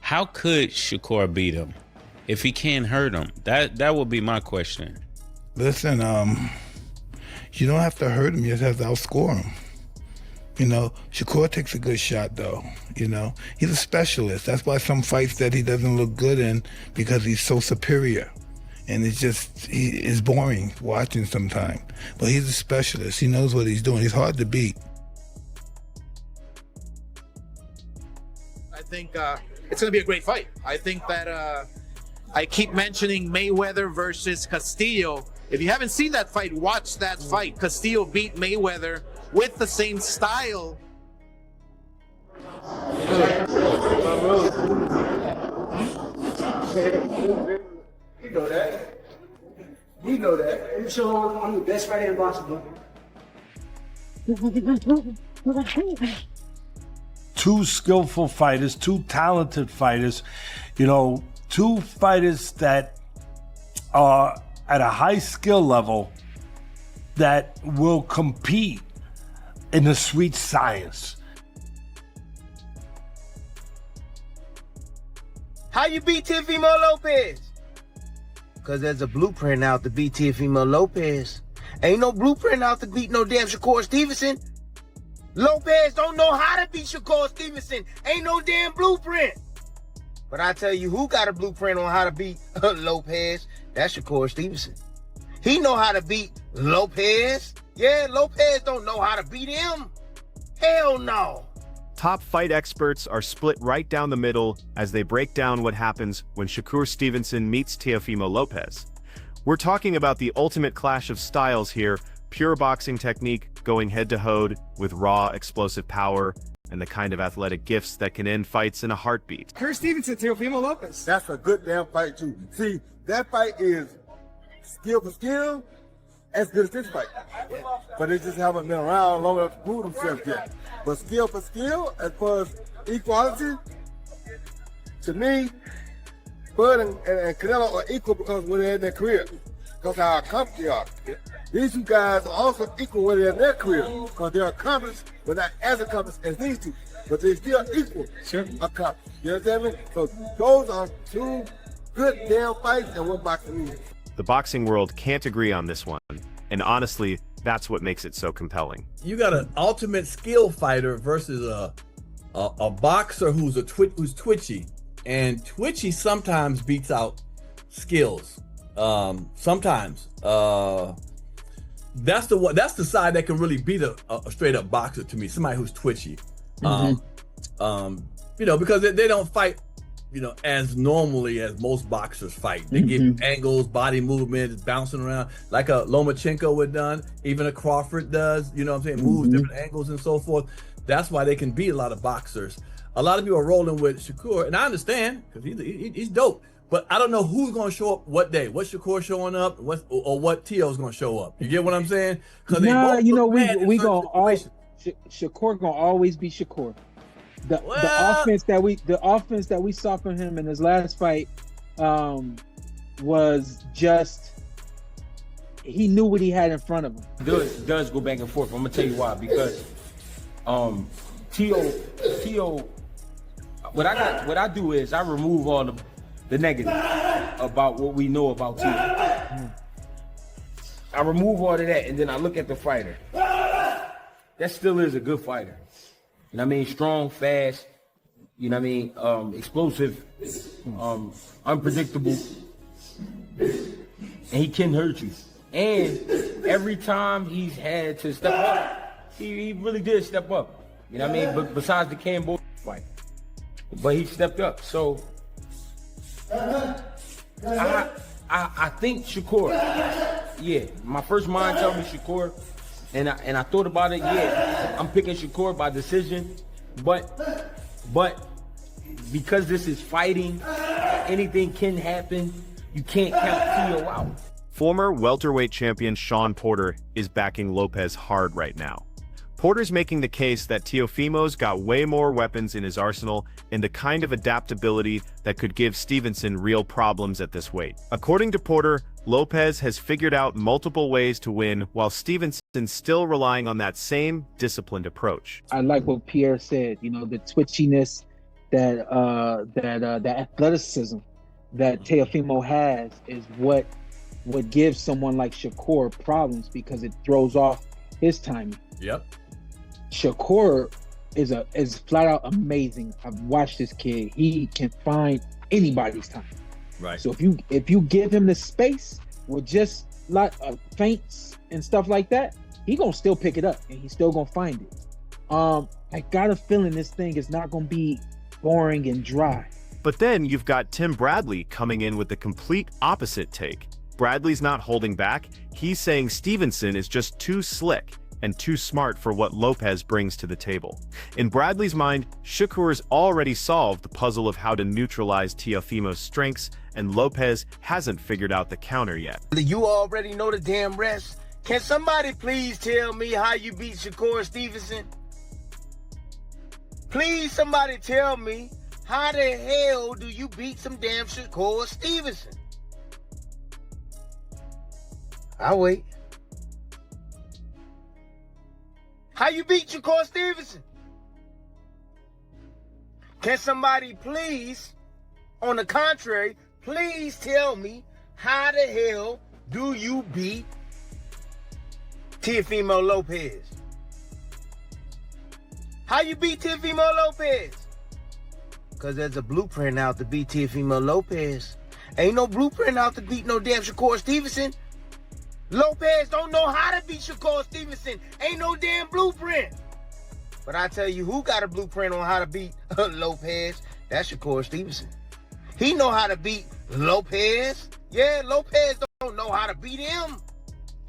How could Shakur beat him if he can't hurt him? That would be my question. Listen, you don't have to hurt him, you just have to outscore him. You know, Shakur takes a good shot, though. You know, he's a specialist. That's why some fights that he doesn't look good in, because he's so superior. And it's boring watching sometimes. But he's a specialist. He knows what he's doing. He's hard to beat. I think it's going to be a great fight. I think that I keep mentioning Mayweather versus Castillo. If you haven't seen that fight, watch that fight. Castillo beat Mayweather with the same style. You know that. You know that. I'm sure I'm the best fighter in boxing. Two skillful fighters, two talented fighters, you know, two fighters that are at a high skill level that will compete in the sweet science. How you beat Teofimo Lopez? Because there's a blueprint out to beat Teofimo Lopez. Ain't no blueprint out to beat no damn Shakur Stevenson. Lopez don't know how to beat Shakur Stevenson. Ain't no damn blueprint. But I tell you who got a blueprint on how to beat Lopez. That's Shakur Stevenson. He know how to beat Lopez. Yeah, Lopez don't know how to beat him. Hell no. Top fight experts are split right down the middle as they break down what happens when Shakur Stevenson meets Teofimo Lopez. We're talking about the ultimate clash of styles here, pure boxing technique going head-to-head with raw, explosive power and the kind of athletic gifts that can end fights in a heartbeat. Shakur Stevenson, Teofimo Lopez. That's a good damn fight too. See, that fight is skill for skill, as good as this fight. But they just haven't been around long enough to prove themselves yet. But skill for skill, as far as equality, to me, Bud and Canelo are equal because where they're in their career, because how accomplished they are. These two guys are also equal where they're in their career, because they're accomplished, but not as accomplished as these two. But they're still equal accomplished. You understand me? So those are two good damn fights and what boxing means. The boxing world can't agree on this one, and honestly, that's what makes it so compelling. You got an ultimate skill fighter versus a boxer who's twitchy, and twitchy sometimes beats out skills. Sometimes that's the side that can really beat a straight up boxer to me. Somebody who's twitchy, you know, because they don't fight, you know, as normally as most boxers fight. They get angles, body movements, bouncing around like a Lomachenko would done, even a Crawford does, you know what I'm saying, moves different angles and so forth. That's why they can beat a lot of boxers. A lot of people are rolling with Shakur, and I understand, because he's dope. But I don't know who's going to show up what day. What Shakur showing up, or what Teo's going to show up. You get what I'm saying? Nah, you know, we going to always, Shakur going to always be Shakur. The offense that we saw from him in his last fight was just, he knew what he had in front of him. Does go back and forth. I'm gonna tell you why. Because Teo, what I do is I remove all the negative about what we know about Teo. I remove all of that, and then I look at the fighter. That still is a good fighter. You know what I mean? Strong, fast, you know what I mean? Explosive, unpredictable, and he can hurt you. And every time he's had to step up, he really did step up. You know what I mean? But besides the Cambodia fight, but he stepped up. So I think Shakur. Yeah, my first mind tells me Shakur. And I thought about it. Yeah, I'm picking Shakur by decision, but because this is fighting, anything can happen. You can't count Teo out. Former welterweight champion Shawn Porter is backing Lopez hard right now. Porter's making the case that Teofimo's got way more weapons in his arsenal and the kind of adaptability that could give Stevenson real problems at this weight. According to Porter, Lopez has figured out multiple ways to win while Stevenson's still relying on that same disciplined approach. I like what Pierre said, you know, the twitchiness that athleticism that Teofimo has is what gives someone like Shakur problems, because it throws off his timing. Yep. Shakur is flat out amazing. I've watched this kid. He can find anybody's time. Right. So if you give him the space with just like feints and stuff like that, he gonna still pick it up and he's still gonna find it. I got a feeling this thing is not gonna be boring and dry. But then you've got Tim Bradley coming in with the complete opposite take. Bradley's not holding back. He's saying Stevenson is just too slick and too smart for what Lopez brings to the table. In Bradley's mind, Shakur's already solved the puzzle of how to neutralize Teofimo's strengths, and Lopez hasn't figured out the counter yet. You already know the damn rest. Can somebody please tell me how you beat Shakur Stevenson? Please, somebody tell me, how the hell do you beat some damn Shakur Stevenson? I'll wait. How you beat Shakur Stevenson? Can somebody please, on the contrary, please tell me, how the hell do you beat Teofimo Lopez? How you beat Teofimo Lopez? Because there's a blueprint out to beat Teofimo Lopez. Ain't no blueprint out to beat no damn Shakur Stevenson. Lopez don't know how to beat Shakur Stevenson. Ain't no damn blueprint. But I tell you who got a blueprint on how to beat Lopez. That's Shakur Stevenson. He know how to beat Lopez. Yeah, Lopez don't know how to beat him.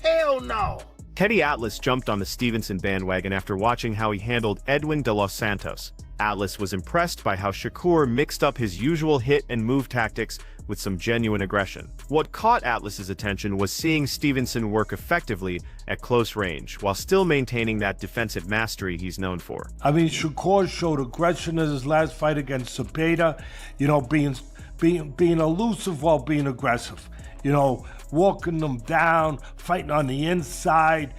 Hell no. Teddy Atlas jumped on the Stevenson bandwagon after watching how he handled Edwin de los Santos. Atlas was impressed by how Shakur mixed up his usual hit and move tactics with some genuine aggression. What caught Atlas's attention was seeing Stevenson work effectively at close range, while still maintaining that defensive mastery he's known for. I mean, Shakur showed aggression in his last fight against Cepeda, being elusive while being aggressive. Walking them down, fighting on the inside,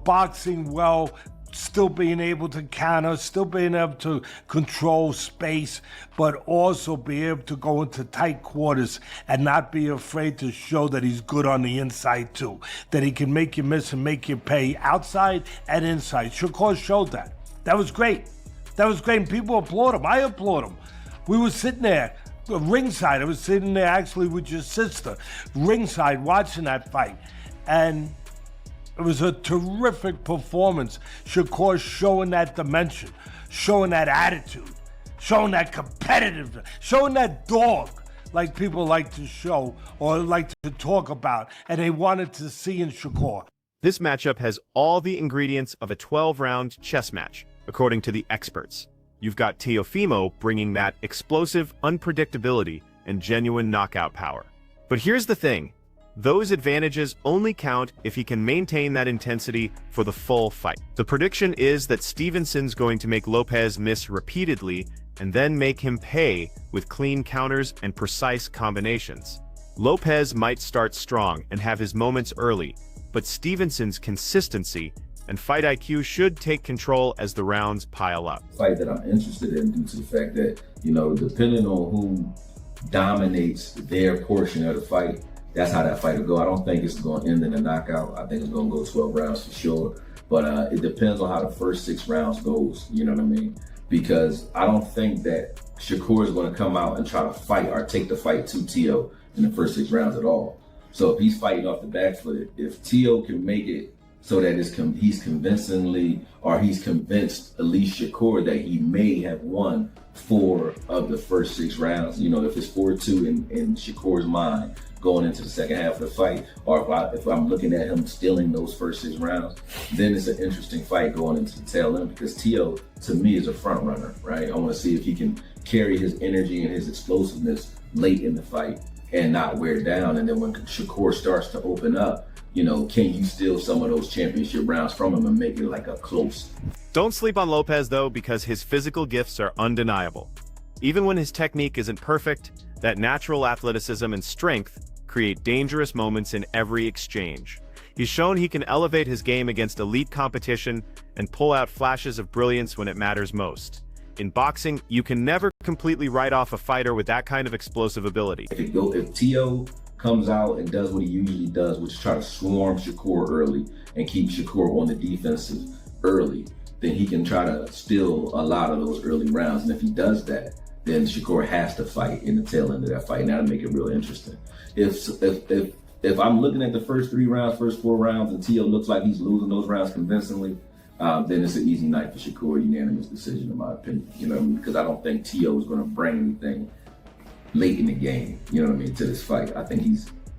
boxing well, still being able to counter, still being able to control space, but also be able to go into tight quarters and not be afraid to show that he's good on the inside too, that he can make you miss and make you pay outside and inside. Shakur showed that. That was great. That was great, and people applaud him. I applaud him. We were sitting there, ringside. I was sitting there actually with your sister, ringside, watching that fight. And it was a terrific performance. Shakur showing that dimension, showing that attitude, showing that competitiveness, showing that dog like people like to show or like to talk about, and they wanted to see in Shakur. This matchup has all the ingredients of a 12-round chess match, according to the experts. You've got Teofimo bringing that explosive unpredictability and genuine knockout power. But here's the thing. Those advantages only count if he can maintain that intensity for the full fight. The prediction is that Stevenson's going to make Lopez miss repeatedly and then make him pay with clean counters and precise combinations. Lopez might start strong and have his moments early, but Stevenson's consistency and fight IQ should take control as the rounds pile up. Fight that I'm interested in due to the fact that, depending on who dominates their portion of the fight, that's how that fight will go. I don't think it's going to end in a knockout. I think it's going to go 12 rounds for sure. But it depends on how the first 6 rounds goes, you know what I mean? Because I don't think that Shakur is going to come out and try to fight or take the fight to Teo in the first 6 rounds at all. So if he's fighting off the back foot, if Teo can make it so that he's convincingly, or he's convinced at least Shakur that he may have won 4 of the first 6 rounds. If it's 4-2 in Shakur's mind going into the second half of the fight, or if I'm looking at him stealing those first 6 rounds, then it's an interesting fight going into the tail end, because Teo, to me, is a front runner, right? I want to see if he can carry his energy and his explosiveness late in the fight and not wear down. And then when Shakur starts to open up, can you steal some of those championship rounds from him and make it like a close? Don't sleep on Lopez, though, because his physical gifts are undeniable. Even when his technique isn't perfect, that natural athleticism and strength create dangerous moments in every exchange. He's shown he can elevate his game against elite competition and pull out flashes of brilliance when it matters most. In boxing, you can never completely write off a fighter with that kind of explosive ability. If Teo comes out and does what he usually does, which is try to swarm Shakur early and keep Shakur on the defensive early, then he can try to steal a lot of those early rounds. And if he does that, then Shakur has to fight in the tail end of that fight, and that'll make it real interesting. If I'm looking at the first 3 rounds, first 4 rounds, and Teo looks like he's losing those rounds convincingly, then it's an easy night for Shakur, unanimous decision in my opinion. You know what I mean? Because I don't think Teo is going to bring anything late in the game, you know what I mean, to this fight. I think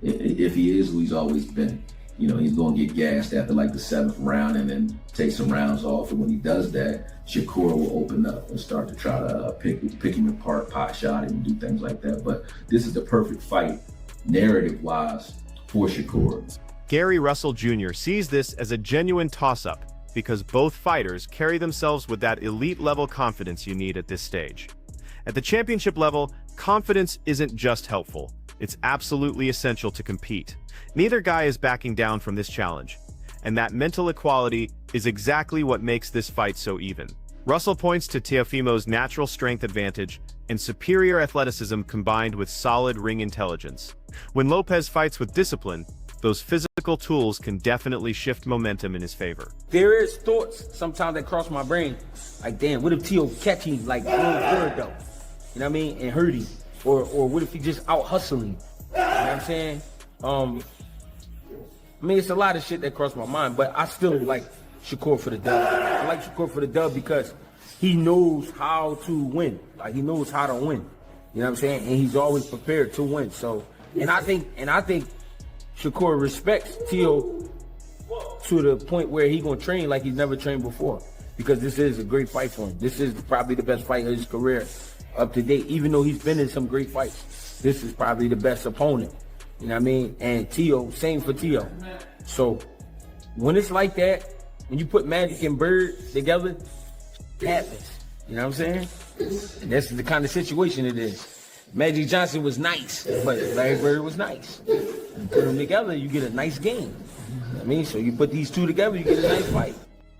if he is who he's always been, you know, he's going to get gassed after like the 7th round and then take some rounds off. And when he does that, Shakur will open up and start to try to pick him apart, pot shot him, and do things like that. But this is the perfect fight, narrative-wise, for Shakur. Gary Russell Jr. sees this as a genuine toss-up because both fighters carry themselves with that elite-level confidence you need at this stage. At the championship level, confidence isn't just helpful, it's absolutely essential to compete. Neither guy is backing down from this challenge, and that mental equality is exactly what makes this fight so even. Russell points to Teofimo's natural strength advantage and superior athleticism combined with solid ring intelligence. When Lopez fights with discipline, those physical tools can definitely shift momentum in his favor. There is thoughts sometimes that cross my brain, like, damn, what if Teo catch him like real good though? You know what I mean? And hurt him. Or what if he just out hustling? You know what I'm saying? I mean, it's a lot of shit that crossed my mind, but I still like Shakur for the dub. I like Shakur for the dub because he knows how to win. Like, he knows how to win. You know what I'm saying? And he's always prepared to win. So, and I think Shakur respects Teo to the point where he gonna train like he's never trained before, because this is a great fight for him. This is probably the best fight of his career up to date. Even though he's been in some great fights, this is probably the best opponent. You know what I mean? And Teo, same for Teo. So when it's like that, when you put Magic and Bird together, it happens. You know what I'm saying? And that's the kind of situation it is. Magic Johnson was nice, but Larry Bird was nice. You put them together, you get a nice game. You know what I mean? So you put these two together, you get a nice fight.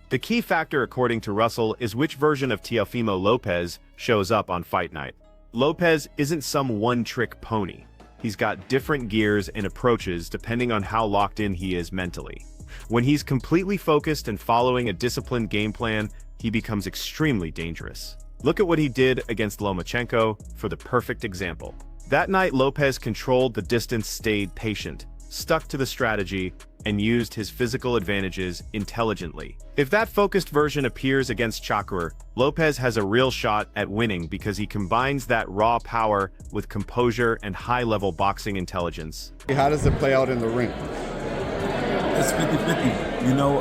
The key factor, according to Russell, is which version of Teofimo Lopez shows up on fight night. Lopez isn't some one-trick pony. He's got different gears and approaches depending on how locked in he is mentally. When he's completely focused and following a disciplined game plan, he becomes extremely dangerous. Look at what he did against Lomachenko for the perfect example. That night, Lopez controlled the distance, stayed patient, stuck to the strategy, and used his physical advantages intelligently. If that focused version appears against Shakur, Lopez has a real shot at winning because he combines that raw power with composure and high-level boxing intelligence. How does it play out in the ring? It's 50-50. You know,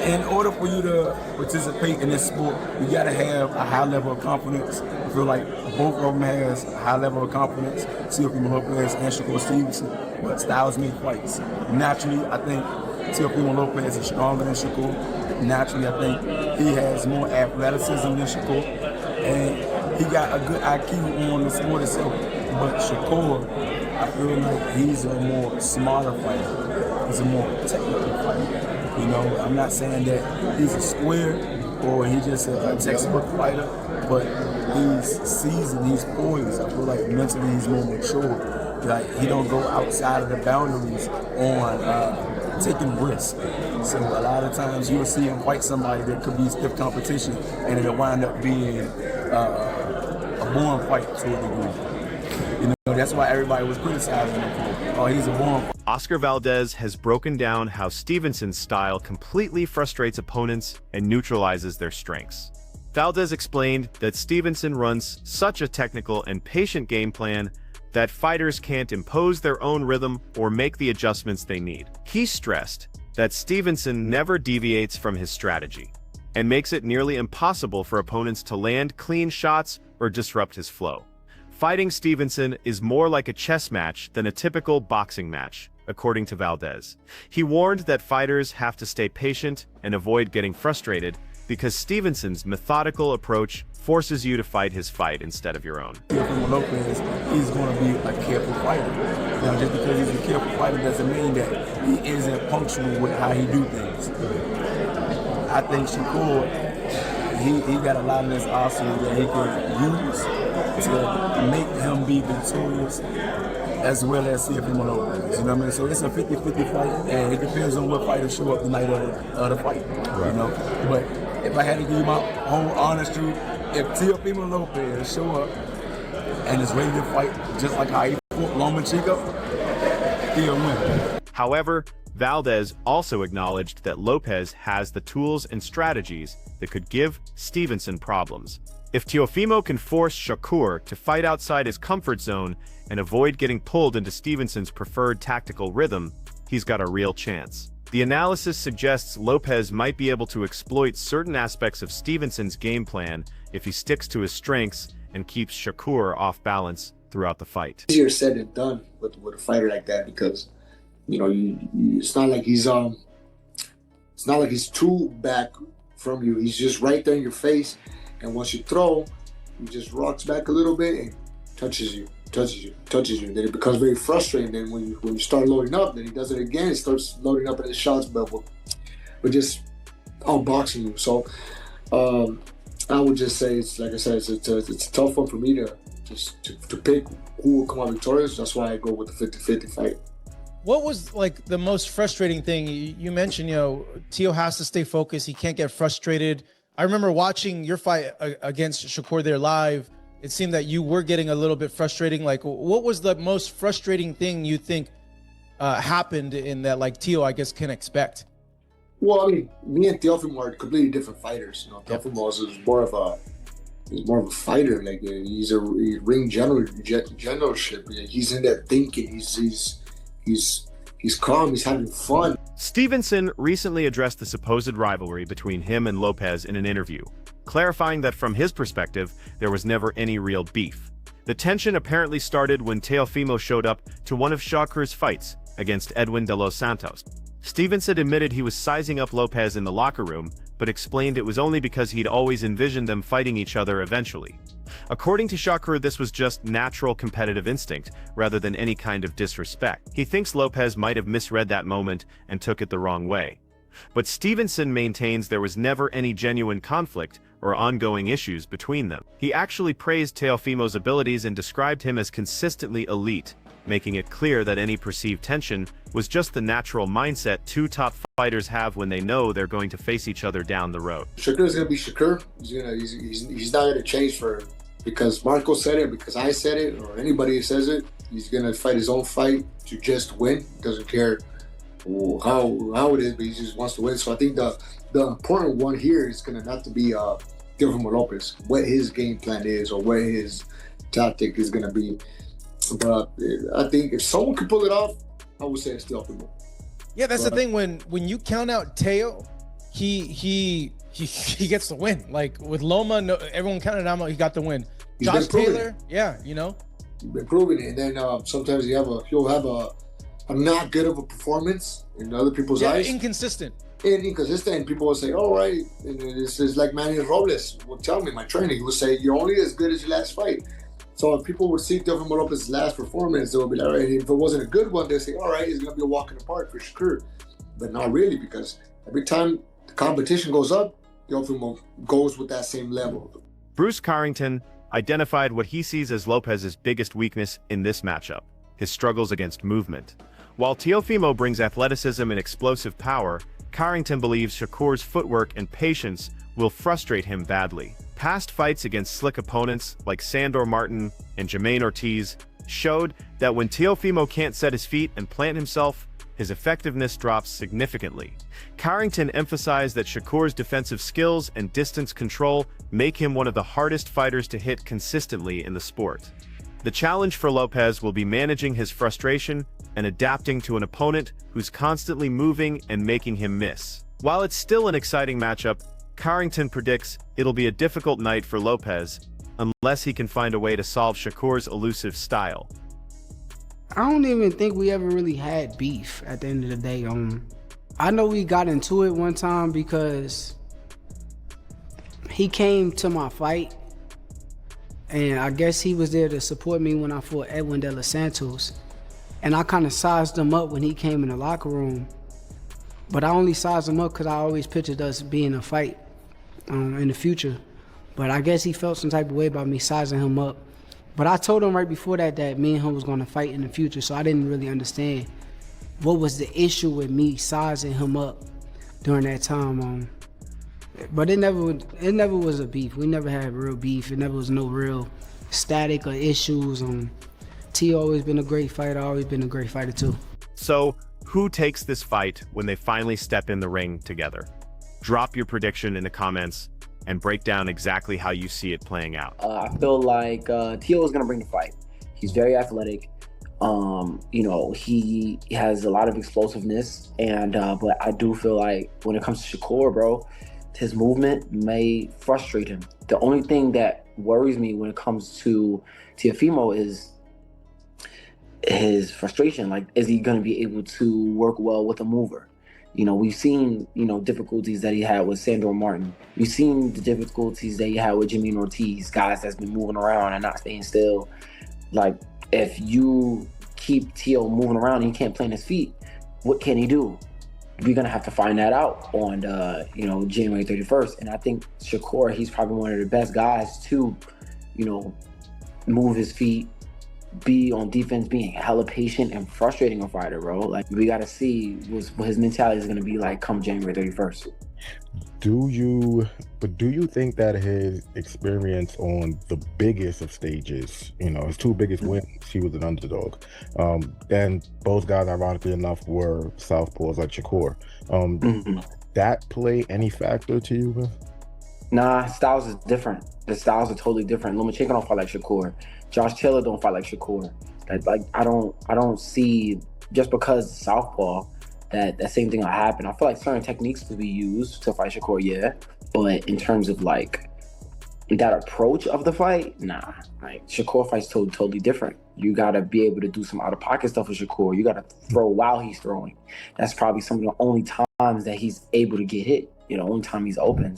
in order for you to participate in this sport, you gotta have a high level of confidence. I feel like both of them has a high level of confidence, Teofimo Lopez and Shakur Stevenson, but styles make fights. Naturally, I think Teofimo Lopez is stronger than Shakur. Naturally, I think he has more athleticism than Shakur, and he got a good IQ on the sport itself. But Shakur, I feel like he's a more smarter fighter. He's a more technical fighter. You know, I'm not saying that he's a square or he's just a textbook fighter, but he's seasoned, he's poised. I feel like mentally he's more mature. Like, he don't go outside of the boundaries on taking risks. So a lot of times you'll see him fight somebody that could be stiff competition, and it'll wind up being a boring fight to a degree. You know, that's why everybody was criticizing him for, oh, he's a boring fighter. Oscar Valdez has broken down how Stevenson's style completely frustrates opponents and neutralizes their strengths. Valdez explained that Stevenson runs such a technical and patient game plan that fighters can't impose their own rhythm or make the adjustments they need. He stressed that Stevenson never deviates from his strategy and makes it nearly impossible for opponents to land clean shots or disrupt his flow. Fighting Stevenson is more like a chess match than a typical boxing match, according to Valdez. He warned that fighters have to stay patient and avoid getting frustrated because Stevenson's methodical approach forces you to fight his fight instead of your own. Teofimo Lopez is going to be a careful fighter. Now, just because he's a careful fighter doesn't mean that he isn't punctual with how he do things. I think Shakur, he got a lot in his arsenal that he can use to make him be victorious, as well as Teofimo Lopez. You know what I mean? So it's a 50-50 fight, and it depends on what fighters show up the night of the fight. Right. You know, but if I had to give you my whole honest truth, if Teofimo Lopez show up and is ready to fight just like how he fought Lomachenko, he'll win. However, Valdez also acknowledged that Lopez has the tools and strategies that could give Stevenson problems. If Teofimo can force Shakur to fight outside his comfort zone and avoid getting pulled into Stevenson's preferred tactical rhythm, he's got a real chance. The analysis suggests Lopez might be able to exploit certain aspects of Stevenson's game plan if he sticks to his strengths and keeps Shakur off balance throughout the fight. Easier said than done with a fighter like that, because it's not like he's too back from you. He's just right there in your face, and once you throw, he just rocks back a little bit and touches you. Then it becomes very frustrating. Then when you start loading up, then he does it again. He starts loading up at his shots, but just outboxing you. So I would just say, it's like I said, it's a tough one for me to pick who will come out victorious. That's why I go with the 50-50 fight. What was like the most frustrating thing? You mentioned, Teo has to stay focused. He can't get frustrated. I remember watching your fight against Shakur there live. It seemed that you were getting a little bit frustrating. Like, what was the most frustrating thing you think happened in that, like, Teo, I guess, can expect? Well, I mean, me and Teofimo are completely different fighters. Teofimo is more of a fighter. Like, he's a ring generalship. He's in there thinking. He's calm. He's having fun. Stevenson recently addressed the supposed rivalry between him and Lopez in an interview, clarifying that from his perspective, there was never any real beef. The tension apparently started when Teofimo showed up to one of Shakur's fights against Edwin de los Santos. Stevenson admitted he was sizing up Lopez in the locker room, but explained it was only because he'd always envisioned them fighting each other eventually. According to Shakur, this was just natural competitive instinct, rather than any kind of disrespect. He thinks Lopez might have misread that moment and took it the wrong way. But Stevenson maintains there was never any genuine conflict or ongoing issues between them. He actually praised Teofimo's abilities and described him as consistently elite, making it clear that any perceived tension was just the natural mindset two top fighters have when they know they're going to face each other down the road. Shakur is going to be Shakur. He's not going to change because Marco said it, because I said it, or anybody says it. He's going to fight his own fight to just win. Doesn't care how it is, but he just wants to win. So I think the important one here is going to not to be Teofimo Lopez, what his game plan is or what his tactic is going to be. But I think if someone could pull it off, I would say it's Teofimo. Yeah, that's the thing. When you count out Teo, he gets the win. Like with Loma, everyone counted him out. He got the win. Josh Taylor, He's been proving it. And then sometimes he'll have a not good of a performance in other people's eyes. Inconsistent. And people will say, "All right." And it's like Manny Robles would tell me, my trainer, he would say, "You're only as good as your last fight." So if people would see Teofimo Lopez's last performance, they would be like, all right, if it wasn't a good one, they'd say, all right, it's going to be a walk in the park for Shakur. But not really, because every time the competition goes up, Teofimo goes with that same level. Bruce Carrington identified what he sees as Lopez's biggest weakness in this matchup, his struggles against movement. While Teofimo brings athleticism and explosive power, Carrington believes Shakur's footwork and patience will frustrate him badly. Past fights against slick opponents like Sandor Martin and Jermaine Ortiz showed that when Teofimo can't set his feet and plant himself, his effectiveness drops significantly. Carrington emphasized that Shakur's defensive skills and distance control make him one of the hardest fighters to hit consistently in the sport. The challenge for Lopez will be managing his frustration and adapting to an opponent who's constantly moving and making him miss. While it's still an exciting matchup, Carrington predicts it'll be a difficult night for Lopez unless he can find a way to solve Shakur's elusive style. I don't even think we ever really had beef at the end of the day. I know we got into it one time because he came to my fight and I guess he was there to support me when I fought Edwin de los Santos. And I kind of sized him up when he came in the locker room. But I only sized him up because I always pictured us being a fight. in the future. But I guess he felt some type of way about me sizing him up. But I told him right before that me and him was going to fight in the future, so I didn't really understand what was the issue with me sizing him up during that time. But it never was a beef. We never had real beef. It never was no real static or issues. T always been a great fighter. Always been a great fighter too. So, who takes this fight when they finally step in the ring together? Drop your prediction in the comments and break down exactly how you see it playing out. I feel like Teo is going to bring the fight. He's very athletic. You know, he has a lot of explosiveness, and but I do feel like when it comes to Shakur, bro, his movement may frustrate him. The only thing that worries me when it comes to Teofimo is his frustration. Like, is he going to be able to work well with a mover? You know, we've seen, you know, difficulties that he had with Sandor Martin. We've seen the difficulties that he had with Jimmy Ortiz, guys that's been moving around and not staying still. Like, if you keep Teo moving around and he can't plant his feet, what can he do? We're going to have to find that out on, you know, January 31st. And I think Shakur, he's probably one of the best guys to, you know, move his feet, be on defense, being hella patient and frustrating a fighter, bro. Like, we got to see what his mentality is going to be like come January 31st. Do you think that his experience on the biggest of stages, you know, his two biggest wins, he was an underdog. And both guys, ironically enough, were southpaws like Shakur. That play any factor to you, man? Nah, styles is different. The styles are totally different. Lomachenko don't fight like Shakur. Josh Taylor don't fight like Shakur. Like I don't see, just because southpaw, that same thing will happen. I feel like certain techniques could be used to fight Shakur, yeah. But in terms of like that approach of the fight, nah. Like, Shakur fights totally different. You gotta be able to do some out of pocket stuff with Shakur. You gotta throw while he's throwing. That's probably some of the only times that he's able to get hit. You know, only time he's open.